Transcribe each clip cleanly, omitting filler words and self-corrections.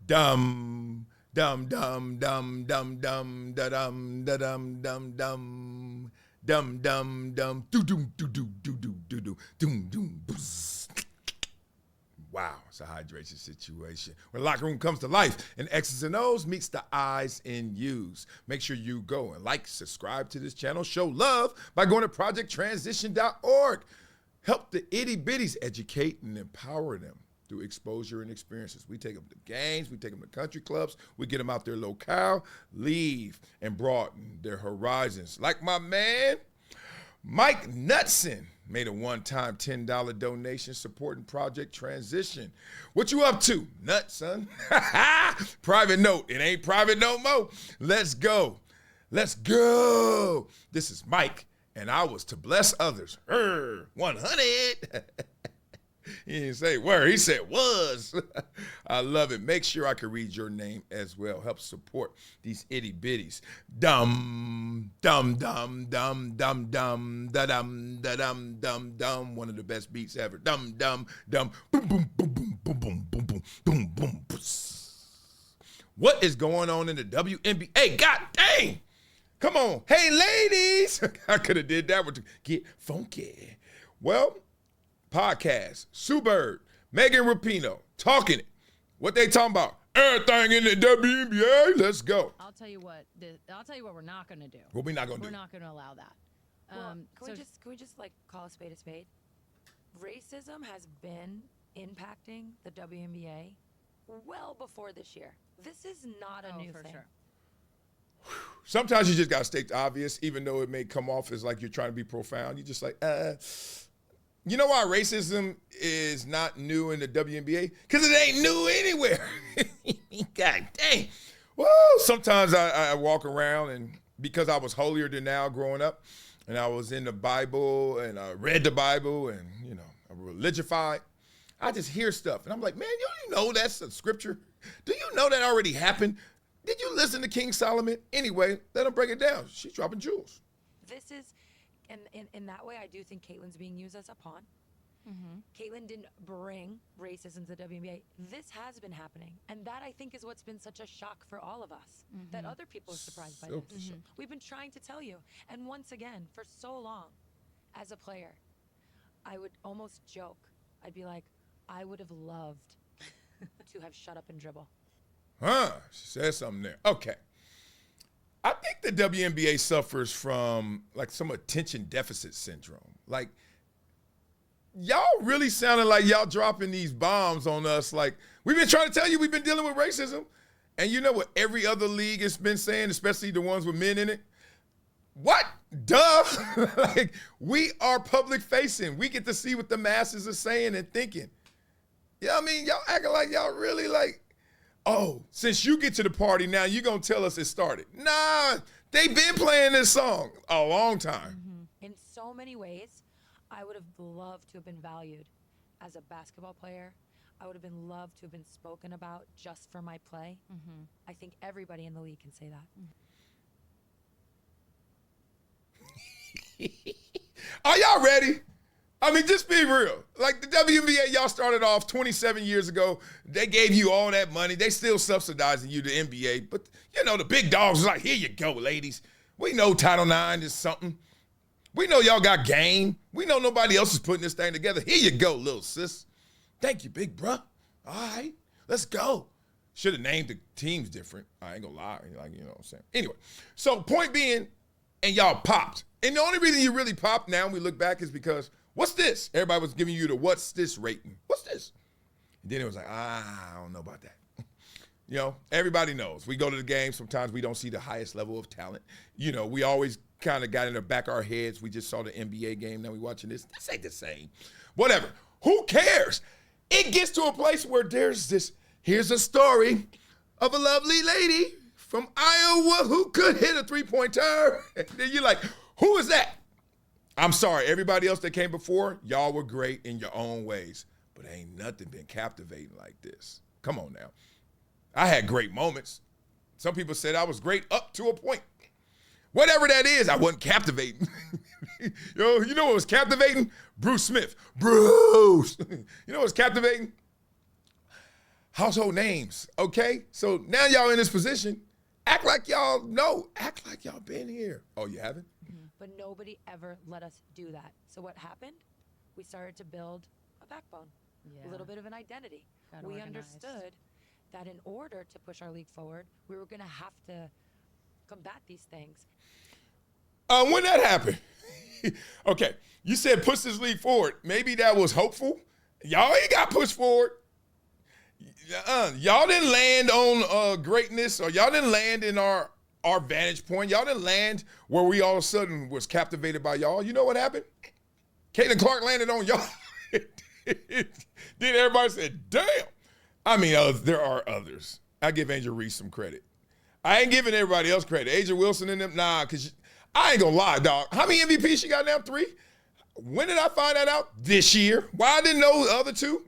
Dum, dum, dum, dum, dum, dum, da dum, da dum, dum, dum, dum, dum, dum, do doom, do do, do do, do do, doom, doom, buzz. Wow, it's a hydration situation. When the locker room comes to life and X's and O's meets the I's and U's. Make sure you go and like, subscribe to this channel, show love by going to projecttransition.org. Help the itty bitties, educate and empower them through exposure and experiences. We take them to games, we take them to country clubs, we get them out their locale, leave and broaden their horizons. Like my man, Mike Knutson made a one-time $10 donation supporting Project Transition. What you up to, nut, son? Private note. It ain't private no more. Let's go. Let's go. This is Mike, and I was to bless others. 100. He didn't say where, he said was. I love it. Make sure I can read your name as well. Help support these itty bitties. Dum, dum, dum, dum, dum, dum, da dum, da dum, dum, dum. One of the best beats ever. Dum, dum, dum, boom, boom, boom, boom, boom, boom, boom, boom, boom, boom. What is going on in the WNBA? God dang! Come on. Hey, ladies. I could have did that one to get funky. Well, podcast, Sue Bird, Megan Rapinoe, talking it. What they talking about? Everything in the WNBA. Let's go. I'll tell you what we're not going to do. What we not going to do? We're not going to allow that. Well, can we just like call a spade a spade? Racism has been impacting the WNBA well before this year. This is not a new thing. Sure. Sometimes you just got to state the obvious, even though it may come off as like you're trying to be profound. You're just like, You know why racism is not new in the WNBA? Because it ain't new anywhere. God dang. Well, sometimes I walk around, and because I was holier than thou growing up, and I was in the Bible, and I read the Bible, and, you know, I'm religified, I just hear stuff. And I'm like, man, you know that's a scripture? Do you know that already happened? Did you listen to King Solomon? Anyway, let him break it down. She's dropping jewels. This is... And in that way, I do think Caitlin's being used as a pawn. Mm-hmm. Caitlin didn't bring racism to the WNBA. This has been happening. And that, I think, is what's been such a shock for all of us, that other people are surprised by this. Mm-hmm. We've been trying to tell you. And once again, for so long, as a player, I would almost joke. I'd be like, I would have loved to have shut up and dribble. Huh, she said something there. Okay. I think the WNBA suffers from like some attention deficit syndrome. Like, y'all really sounding like y'all dropping these bombs on us. Like, we've been trying to tell you we've been dealing with racism. And you know what every other league has been saying, especially the ones with men in it? What? Duh. Like, we are public facing. We get to see what the masses are saying and thinking. You know what I mean? Y'all acting like y'all really like, oh, since you get to the party now, you're going to tell us it started. Nah, they've been playing this song a long time. Mm-hmm. In so many ways, I would have loved to have been valued as a basketball player. I would have been loved to have been spoken about just for my play. Mm-hmm. I think everybody in the league can say that. Are y'all ready? I mean, just be real. Like the WNBA, y'all started off 27 years ago. They gave you all that money. They still subsidizing you, the NBA. But, you know, the big dogs was like, here you go, ladies. We know Title IX is something. We know y'all got game. We know nobody else is putting this thing together. Here you go, little sis. Thank you, big bruh. All right, let's go. Should have named the teams different. I ain't gonna lie. Like, you know what I'm saying? Anyway, so point being, and y'all popped. And the only reason you really popped now when we look back is because, what's this? Everybody was giving you the what's this rating. What's this? And then it was like, I don't know about that. You know, everybody knows. We go to the game. Sometimes we don't see the highest level of talent. You know, we always kind of got in the back of our heads. We just saw the NBA game. Now we watching this. This ain't the same. Whatever. Who cares? It gets to a place where there's this, here's a story of a lovely lady from Iowa who could hit a three-pointer. And then you're like, who is that? I'm sorry, everybody else that came before, y'all were great in your own ways, but ain't nothing been captivating like this. Come on now. I had great moments. Some people said I was great up to a point. Whatever that is, I wasn't captivating. You know what was captivating? Bruce Smith. Bruce. You know what was captivating? household names, okay? So now y'all in this position. Act like y'all know. Act like y'all been here. Oh, you haven't? But nobody ever let us do that. So what happened? We started to build a backbone, a little bit of an identity. Got We organized. understood that in order to push our league forward, we were going to have to combat these things. When that happened, okay, you said push this league forward. Maybe that was hopeful. Y'all ain't got pushed forward. Y'all didn't land on greatness, or y'all didn't land in our vantage point. Y'all didn't land where we all of a sudden was captivated by y'all. You know what happened? Caitlin Clark landed on y'all. Then everybody said, damn. I mean, there are others. I give Angel Reese some credit. I ain't giving everybody else credit. Angel Wilson and them, nah, because I ain't going to lie, dog. How many MVPs she got now? 3? When did I find that out? This year. Why I didn't know the other 2?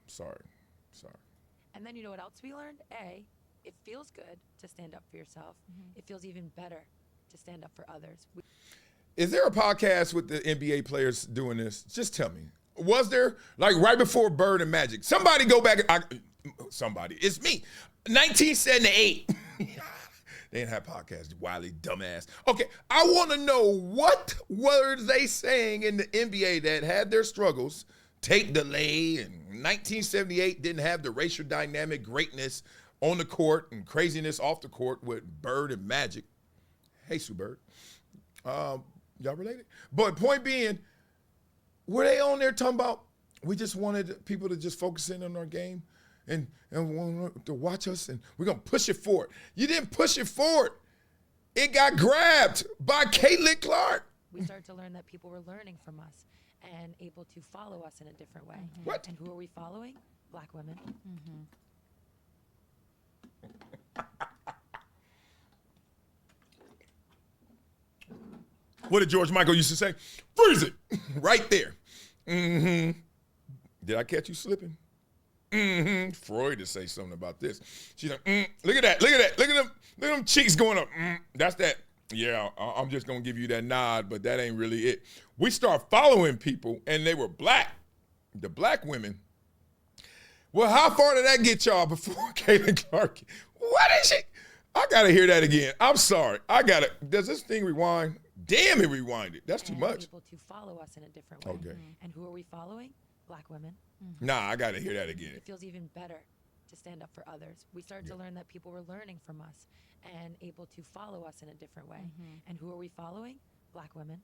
Sorry. And then you know what else we learned? It feels good to stand up for yourself. It feels even better to stand up for others. Is there a podcast with the NBA players doing this? Just tell me. Was there, like right before Bird and Magic? Somebody go back. Somebody. It's me. 1978. They didn't have podcasts. Wiley, dumbass. Okay, I want to know, what were they saying in the NBA that had their struggles, tape delay, and 1978 didn't have the racial dynamic greatness on the court and craziness off the court with Bird and Magic. Hey, Sue Bird. Y'all related? But point being, were they on there talking about we just wanted people to just focus in on our game and want to watch us, and we're going to push it forward? You didn't push it forward. It got grabbed by Caitlin Clark. We started to learn that people were learning from us and able to follow us in a different way. What? And who are we following? Black women. What did George Michael used to say? Freeze it. Right there. Did I catch you slipping? Freud to say something about this. She's like, look at that. Look at them cheeks going up. That's that. Yeah, I'm just going to give you that nod, but that ain't really it. We start following people, and they were black. The black women. Well, how far did that get y'all before Caitlin Clark? What is she? I got to hear that again. I'm sorry. Does this thing rewind? Damn, it rewinded. That's too much. Able to follow us in a different way. Okay. And who are we following? Black women. Nah, I got to hear that again. It feels even better to stand up for others. We started to learn that people were learning from us and able to follow us in a different way. And who are we following? Black women.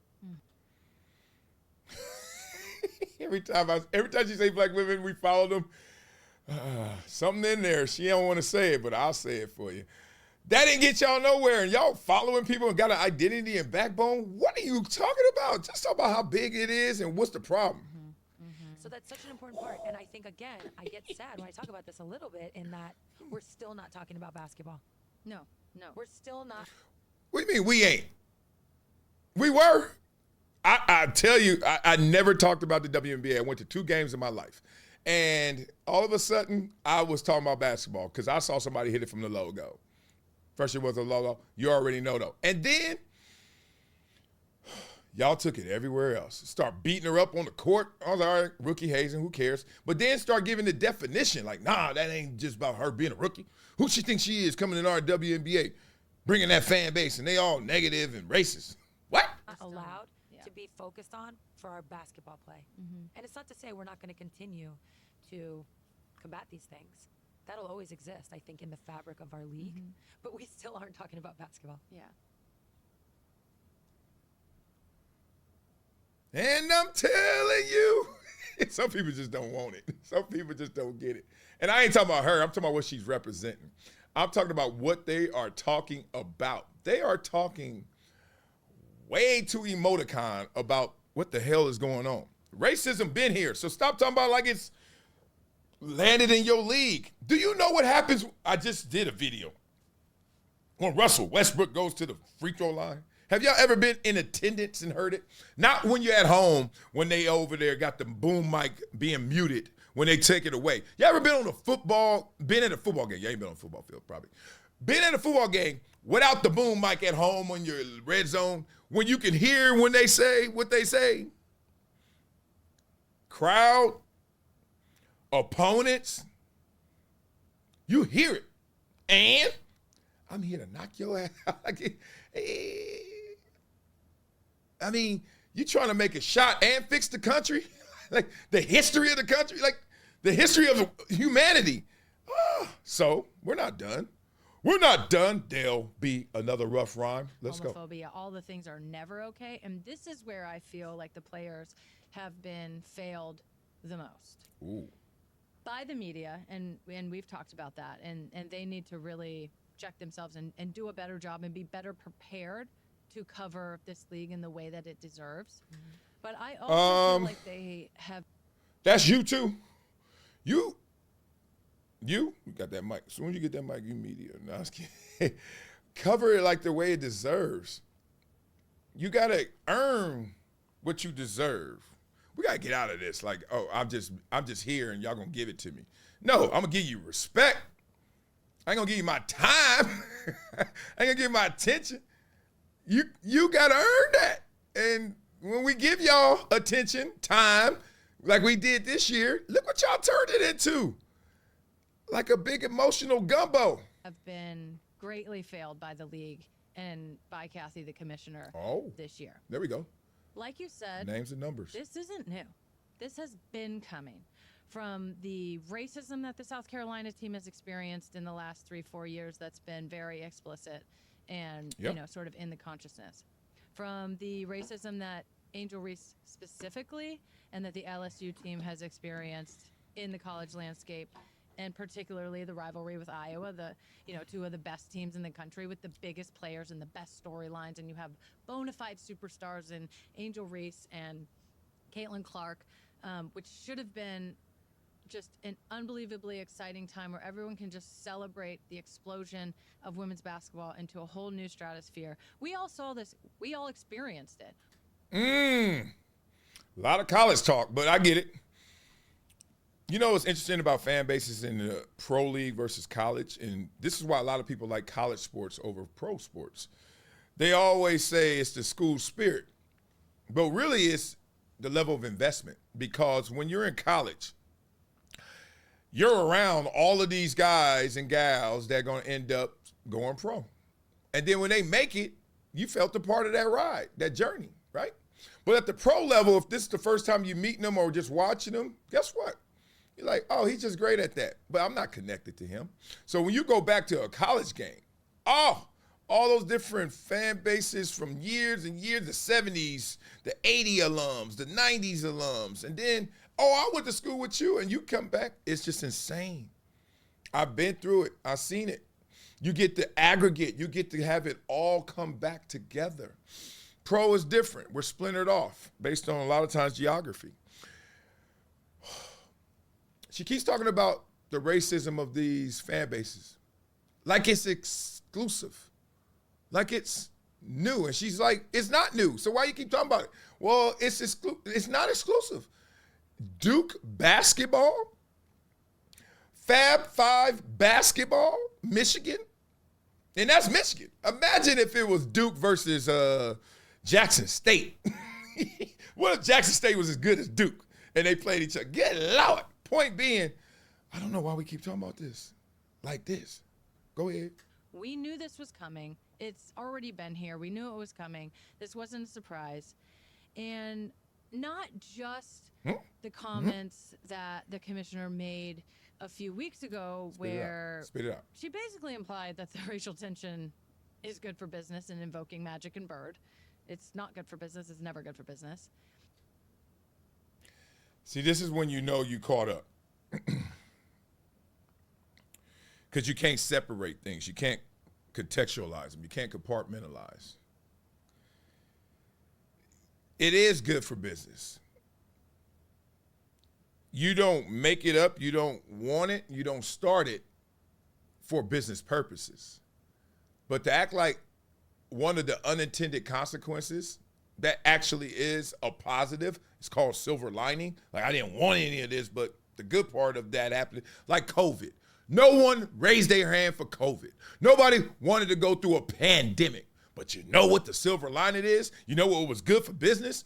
Every time she say black women, we follow them. Something in there. She don't want to say it, but I'll say it for you. That didn't get y'all nowhere, and y'all following people and got an identity and backbone. What are you talking about? Just talk about how big it is and what's the problem. So that's such an important part. And I think, again, I get sad when I talk about this a little bit in that we're still not talking about basketball. No. We're still not. What do you mean we ain't? We were. I tell you, I never talked about the WNBA. I went to 2 games in my life. And all of a sudden, I was talking about basketball because I saw somebody hit it from the logo. First it was a logo. You already know, though. And then y'all took it everywhere else. Start beating her up on the court. I was like, all right, rookie hazing, who cares? But then start giving the definition, like, nah, that ain't just about her being a rookie. Who she thinks she is coming in our WNBA, bringing that fan base, and they all negative and racist. What? Allowed to be focused on for our basketball play. And it's not to say we're not going to continue to combat these things. That'll always exist, I think, in the fabric of our league. But we still aren't talking about basketball. Yeah. And I'm telling you, some people just don't want it. Some people just don't get it. And I ain't talking about her. I'm talking about what she's representing. I'm talking about what they are talking about. They are talking way too emoticon about what the hell is going on. Racism been here, so stop talking about like it's landed in your league. Do you know what happens? I just did a video when Russell Westbrook goes to the free throw line. Have y'all ever been in attendance and heard it? Not when you're at home, when they over there got the boom mic being muted when they take it away. You ever been in a football game? You ain't been on a football field, probably. Been in a football game without the boom mic at home on your red zone, when you can hear when they say what they say. Crowd opponents, you hear it. And I'm here to knock your ass out. I mean, you trying to make a shot and fix the country? Like the history of the country, like the history of humanity. So we're not done. We're not done. There'll be another rough rhyme. Let's go. Homophobia, all the things are never okay. And this is where I feel like the players have been failed the most. Ooh. By the media, and we've talked about that, and they need to really check themselves and do a better job and be better prepared to cover this league in the way that it deserves. But I also feel like they have... That's you too. You got that mic. As soon as you get that mic, you media. No, I was kidding. Cover it like the way it deserves. You got to earn what you deserve. We got to get out of this. Like, oh, I'm just here and y'all going to give it to me. No, I'm going to give you respect. I ain't going to give you my time. I ain't going to give you my attention. You got to earn that. And when we give y'all attention, time, like we did this year, look what y'all turned it into. Like a big emotional gumbo. Have been greatly failed by the league and by Kathy, the commissioner, this year. There we go. Like you said, names and numbers. This isn't new. This has been coming from the racism that the South Carolina team has experienced in the last 3-4 years. That's been very explicit and sort of in the consciousness. From the racism that Angel Reese specifically and that the LSU team has experienced in the college landscape, and particularly the rivalry with Iowa, two of the best teams in the country with the biggest players and the best storylines, and you have bona fide superstars in Angel Reese and Caitlin Clark, which should have been just an unbelievably exciting time where everyone can just celebrate the explosion of women's basketball into a whole new stratosphere. We all saw this. We all experienced it. A lot of college talk, but I get it. You know what's interesting about fan bases in the pro league versus college, and this is why a lot of people like college sports over pro sports. They always say it's the school spirit, but really it's the level of investment, because when you're in college, you're around all of these guys and gals that are going to end up going pro. And then when they make it, you felt a part of that ride, that journey, right? But at the pro level, if this is the first time you're meeting them or just watching them, guess what? You're like, oh, he's just great at that. But I'm not connected to him. So when you go back to a college game, all those different fan bases from years and years, the 70s, the 80 alums, the 90s alums, and then, I went to school with you, and you come back. It's just insane. I've been through it. I've seen it. You get to aggregate. You get to have it all come back together. Pro is different. We're splintered off based on a lot of times geography. She keeps talking about the racism of these fan bases like it's exclusive, like it's new. And she's like, it's not new. So why you keep talking about it? Well, it's not exclusive. Duke basketball, Fab Five basketball, Michigan, and that's Michigan. Imagine if it was Duke versus Jackson State. What if Jackson State was as good as Duke and they played each other? Good Lord. Point being, I don't know why we keep talking about this like this. Go ahead. We knew this was coming. It's already been here. We knew it was coming. This wasn't a surprise. And not just the comments that the commissioner made a few weeks ago where she basically implied that the racial tension is good for business and invoking Magic and Bird. It's not good for business. It's never good for business. See, this is when you know you caught up. Because you can't separate things. You can't contextualize them. You can't compartmentalize. It is good for business. You don't make it up. You don't want it. You don't start it for business purposes. But to act like one of the unintended consequences that actually is a positive, it's called silver lining. Like, I didn't want any of this, but the good part of that happened, like COVID. No one raised their hand for COVID. Nobody wanted to go through a pandemic. But you know what the silver lining is? You know what was good for business?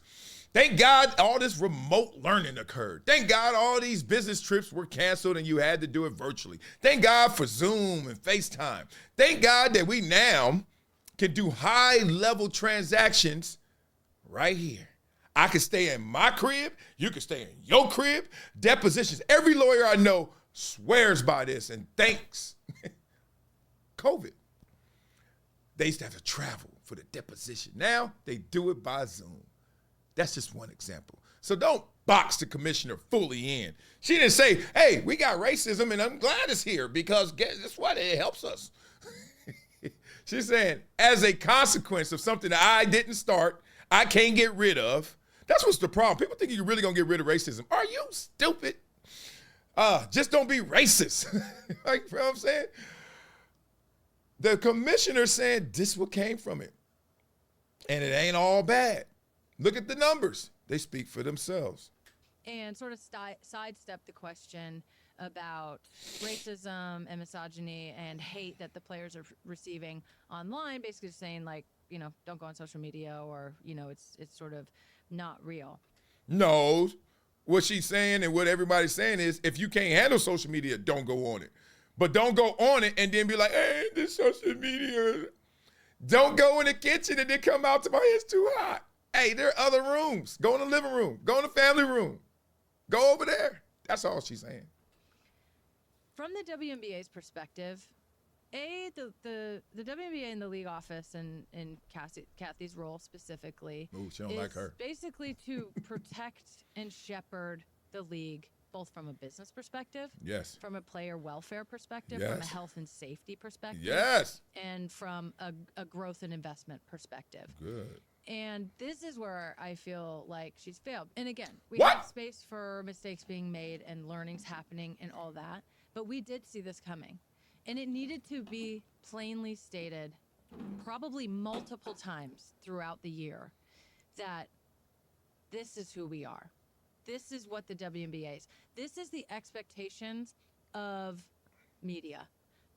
Thank God all this remote learning occurred. Thank God all these business trips were canceled and you had to do it virtually. Thank God for Zoom and FaceTime. Thank God that we now can do high-level transactions right here. I can stay in my crib. You can stay in your crib. Depositions. Every lawyer I know swears by this, and thanks COVID. They used to have to travel for the deposition. Now they do it by Zoom. That's just one example. So don't box the commissioner fully in. She didn't say, hey, we got racism and I'm glad it's here because that's why it helps us. She's saying, as a consequence of something that I didn't start, I can't get rid of. That's what's the problem. People think you're really going to get rid of racism. Are you stupid? Just don't be racist. Like, you know what I'm saying? The commissioner saying this what came from it. And it ain't all bad. Look at the numbers. They speak for themselves. And sort of sidestep the question about racism and misogyny and hate that the players are receiving online, basically saying, like, you know, don't go on social media or, you know, it's sort of not real. No. What she's saying and what everybody's saying is if you can't handle social media, don't go on it. But don't go on it and then be like, hey, this social media. Don't go in the kitchen and then come out to my head's too hot. Hey, there are other rooms. Go in the living room. Go in the family room. Go over there. That's all she's saying. From the WNBA's perspective, the WNBA and the league office and Kathy's role specifically she don't like her. Basically to protect and shepherd the league, both from a business perspective, yes, from a player welfare perspective, yes, from a health and safety perspective, yes, and from a growth and investment perspective. Good. And this is where I feel like she's failed. And again, we What? have space for mistakes being made and learnings happening and all that. But we did see this coming. And it needed to be plainly stated, probably multiple times throughout the year, that this is who we are. This is what the WNBA is. This is the expectations of media.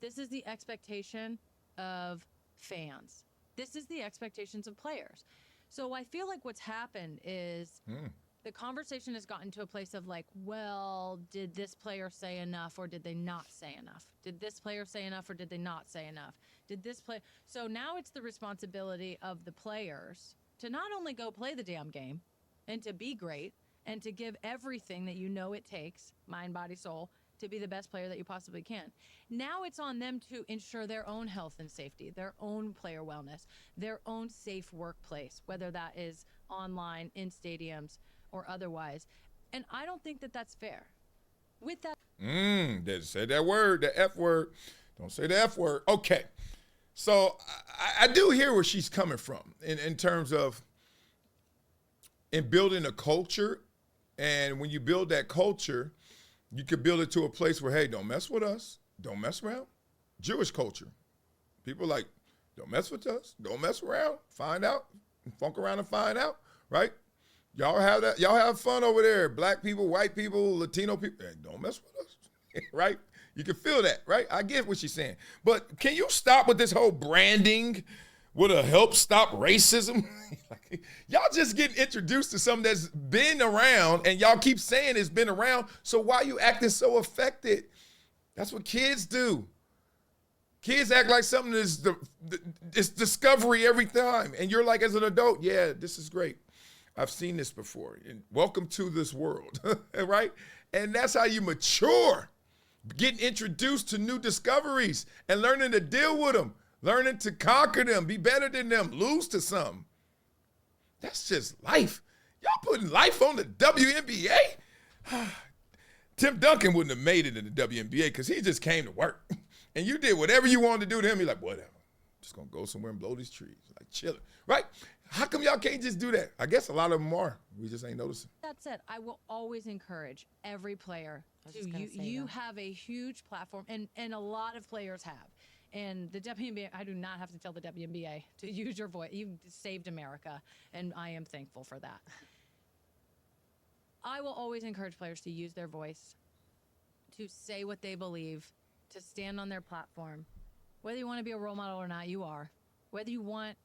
This is the expectation of fans. This is the expectations of players. So I feel like what's happened is the conversation has gotten to a place of like, well, did this player say enough or did they not say enough? Did this player say enough or did they not say enough? Did this play? So now it's the responsibility of the players to not only go play the damn game and to be great and to give everything that you know it takes, mind, body, soul, to be the best player that you possibly can. Now it's on them to ensure their own health and safety, their own player wellness, their own safe workplace, whether that is online, in stadiums, or otherwise. And I don't think that that's fair. With that... Say that word, the F word. Don't say the F word. Okay. So I do hear where she's coming from in terms of in building a culture. And when you build that culture, you could build it to a place where, hey, don't mess with us. Don't mess around. Jewish culture. People like, don't mess with us. Don't mess around. Find out. Funk around and find out, right? Y'all have that. Y'all have fun over there. Black people, white people, Latino people. Hey, don't mess with us, right? You can feel that, right? I get what she's saying. But can you stop with this whole branding? Would it help stop racism? Y'all just getting introduced to something that's been around and y'all keep saying it's been around. So why are you acting so affected? That's what kids do. Kids act like something is it's discovery every time. And you're like, as an adult, yeah, this is great. I've seen this before. And welcome to this world, right? And that's how you mature. Getting introduced to new discoveries and learning to deal with them. Learning to conquer them, be better than them, lose to some. That's just life. Y'all putting life on the WNBA? Tim Duncan wouldn't have made it in the WNBA because he just came to work. And you did whatever you wanted to do to him. You're like, whatever. Just going to go somewhere and blow these trees. Like, chilling. Right? How come y'all can't just do that? I guess a lot of them are. We just ain't noticing. That said, I will always encourage every player to you have a huge platform, and a lot of players have. And the WNBA, I do not have to tell the WNBA to use your voice. You saved America, and I am thankful for that. I will always encourage players to use their voice, to say what they believe, to stand on their platform. Whether you want to be a role model or not, you are. Whether you want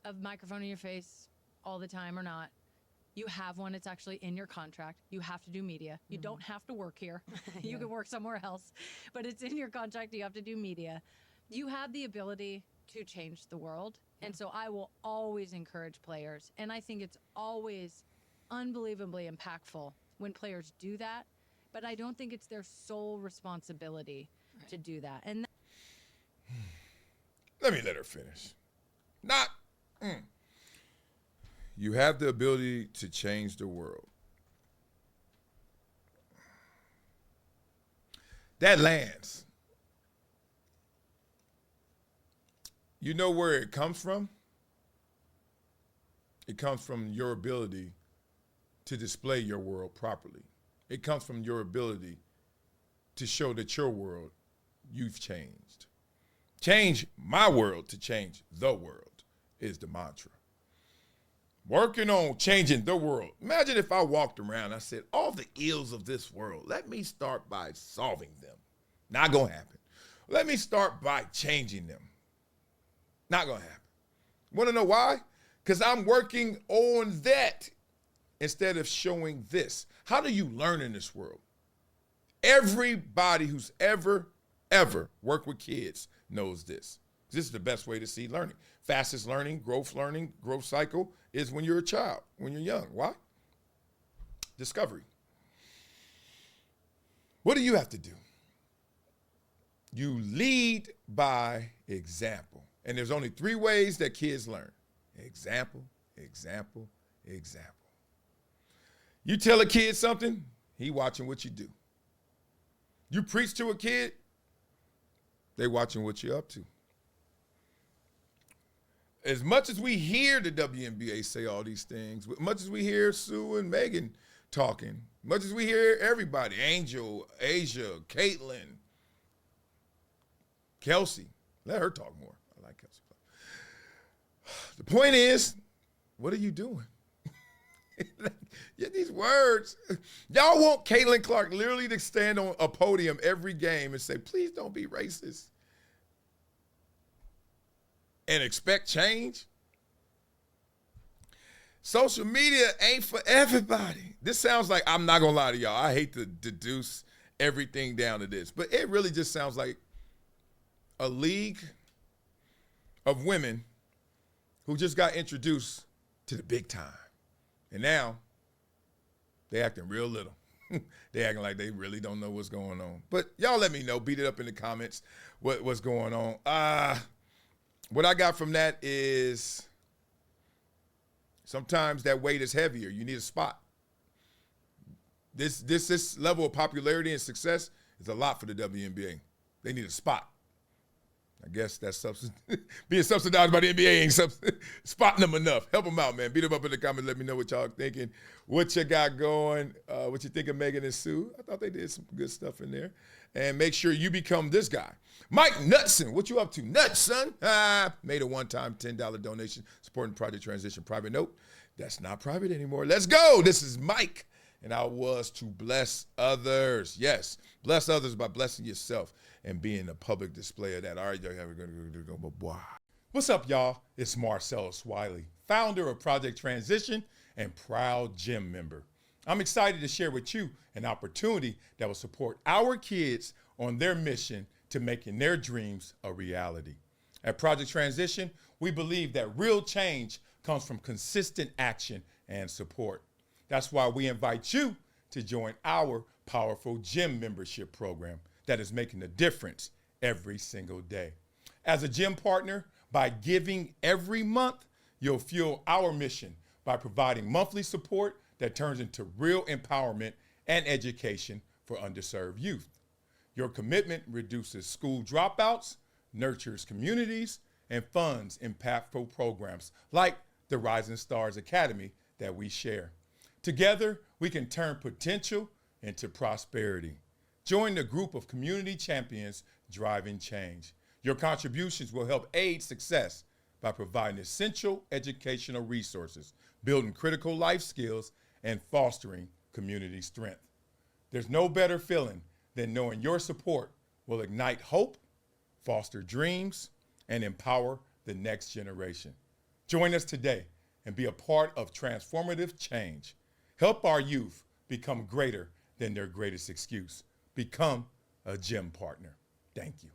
a microphone in your face all the time or not, You have one. It's actually in your contract. You have to do media. You don't have to work here. You can work somewhere else, but it's in your contract. You have to do media. You have the ability to change the world. And so I will always encourage players. And I think it's always unbelievably impactful when players do that. But I don't think it's their sole responsibility to do that. And let me let her finish. You have the ability to change the world. That lands. You know where it comes from? It comes from your ability to display your world properly. It comes from your ability to show that your world, you've changed. Change my world to change the world is the mantra. Working on changing the world. Imagine if I walked around and I said, all the ills of this world, let me start by solving them. Not gonna happen. Let me start by changing them. Not gonna happen. Wanna know why? Because I'm working on that instead of showing this. How do you learn in this world? Everybody who's ever worked with kids knows this. This is the best way to see learning. Fastest learning, growth cycle is when you're a child, when you're young. Why? Discovery. What do you have to do? You lead by example. And there's only 3 ways that kids learn. Example, example, example. You tell a kid something, he watching what you do. You preach to a kid, they watching what you're up to. As much as we hear the WNBA say all these things, as much as we hear Sue and Megan talking, much as we hear everybody, Angel, Asia, Caitlin, Kelsey, let her talk more. I like Kelsey. The point is, what are you doing? Yeah, these words. Y'all want Caitlin Clark literally to stand on a podium every game and say, please don't be racist. And expect change? Social media ain't for everybody. This sounds like, I'm not gonna lie to y'all, I hate to deduce everything down to this, but it really just sounds like a league of women who just got introduced to the big time. And now they acting real little. They acting like they really don't know what's going on. But y'all let me know, beat it up in the comments, what's going on. What I got from that is sometimes that weight is heavier. You need a spot. This level of popularity and success is a lot for the WNBA. They need a spot. I guess that's being subsidized by the NBA ain't spotting them enough. Help them out, man. Beat them up in the comments. Let me know what y'all thinking. What you got going. What you think of Megan and Sue. I thought they did some good stuff in there. And make sure you become this guy. Mike Knutson, what you up to? Nuts, son. Made a one-time $10 donation supporting Project Transition. Private note, that's not private anymore. Let's go. This is Mike. And I was to bless others. Yes, bless others by blessing yourself and being a public display of that. All right, y'all have a good go. What's up, y'all? It's Marcellus Wiley, founder of Project Transition and proud gym member. I'm excited to share with you an opportunity that will support our kids on their mission to making their dreams a reality. At Project Transition, we believe that real change comes from consistent action and support. That's why we invite you to join our powerful gym membership program that is making a difference every single day. As a gym partner, by giving every month, you'll fuel our mission by providing monthly support that turns into real empowerment and education for underserved youth. Your commitment reduces school dropouts, nurtures communities, and funds impactful programs like the Rising Stars Academy that we share. Together, we can turn potential into prosperity. Join the group of community champions driving change. Your contributions will help aid success by providing essential educational resources, building critical life skills, and fostering community strength. There's no better feeling than knowing your support will ignite hope, foster dreams, and empower the next generation. Join us today and be a part of transformative change. Help our youth become greater than their greatest excuse. Become a gym partner. Thank you.